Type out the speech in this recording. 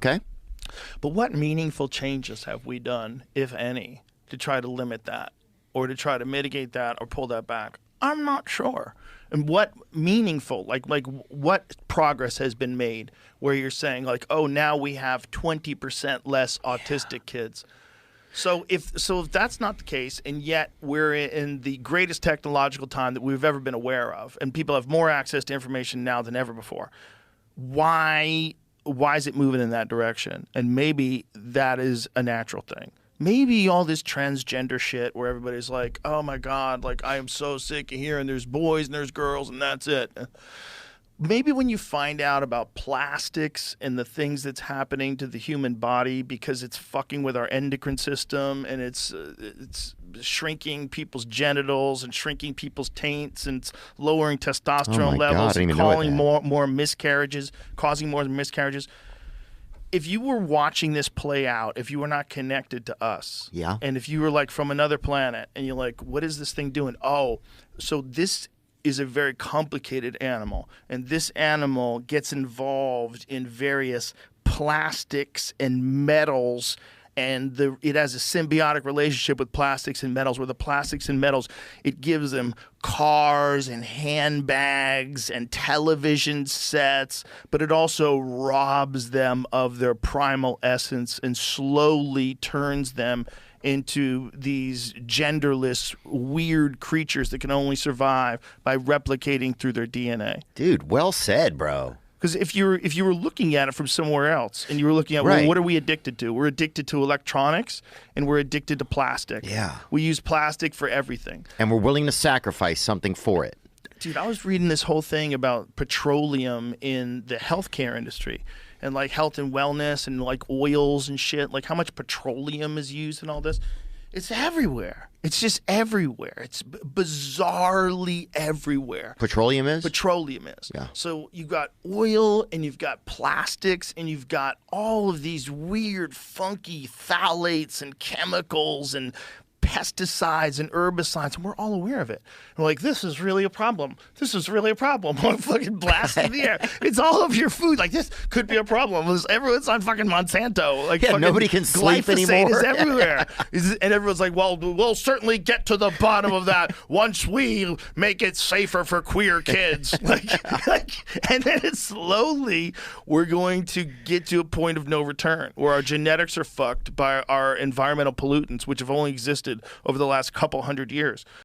Okay. But what meaningful changes have we done, if any, to try to limit that or to try to mitigate that or pull that back? I'm not sure. And what meaningful, like what progress has been made where you're saying like, oh, now we have 20% less autistic kids. So if that's not the case, and yet we're in the greatest technological time that we've ever been aware of, and people have more access to information now than ever before, why is it moving in that direction? And maybe that is a natural thing. Maybe all this transgender shit where everybody's like, oh my God, like I am so sick of hearing there's boys and there's girls and that's it. Maybe when you find out about plastics and the things that's happening to the human body because it's fucking with our endocrine system and it's shrinking people's genitals and shrinking people's taints and it's lowering testosterone levels and causing more miscarriages. If you were watching this play out, if you were not connected to us, and if you were like from another planet and you're like, what is this thing doing? Oh, so this is a very complicated animal, and this animal gets involved in various plastics and metals, and it has a symbiotic relationship with plastics and metals, where the plastics and metals, it gives them cars and handbags and television sets, but it also robs them of their primal essence and slowly turns them into these genderless, weird creatures that can only survive by replicating through their DNA. Dude, well said, bro. Because if you were looking at it from somewhere else and you were looking at, well, what are we addicted to? We're addicted to electronics and we're addicted to plastic. Yeah. We use plastic for everything. And we're willing to sacrifice something for it. Dude, I was reading this whole thing about petroleum in the healthcare industry and like health and wellness and like oils and shit, like how much petroleum is used and all this. It's everywhere. It's just everywhere. It's bizarrely everywhere. Petroleum is? Petroleum is. Yeah. So you've got oil and you've got plastics and you've got all of these weird, funky phthalates and chemicals and pesticides and herbicides, and we're all aware of it. We're like, this is really a problem. This is really a problem. I'm fucking blasting the air. It's all over your food. Like, this could be a problem. Everyone's on fucking Monsanto. Like, yeah, nobody can sleep anymore. Is everywhere. And everyone's like, well, we'll certainly get to the bottom of that once we make it safer for queer kids. And then it's slowly, we're going to get to a point of no return where our genetics are fucked by our environmental pollutants, which have only existed over the last couple hundred years.